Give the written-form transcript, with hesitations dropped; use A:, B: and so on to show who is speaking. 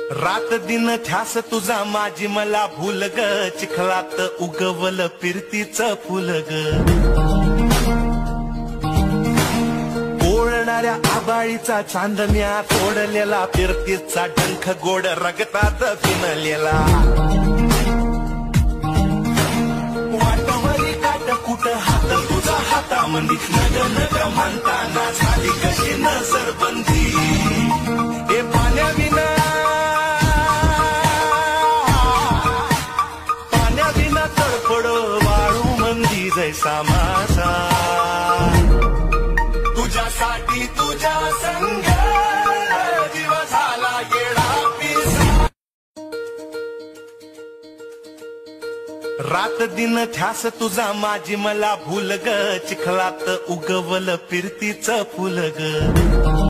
A: रात दिन ध्यास तुझा माझी मला भूल ग, चिखलात उगवल फिरतीच फुल ग. ओळणाऱ्या आबाळीचा चांदण्या तोडलेला फिरतीचा डंख गोड रगतात भिनलेला. वाटवरी काट कुट हात तुझा हातामंदी, नग नग म्हणताना झाली कशी नजरबंदी. ए पाण्याविना तडफड वाळू मंदी जैसा माझा, तुझ्यासाठी तुझ्या संग जीव झाला येडा पिसा. रात दिन ध्यास तुझा माझी मला भूल ग, चिखलात उगवल फिरतीच फुल ग.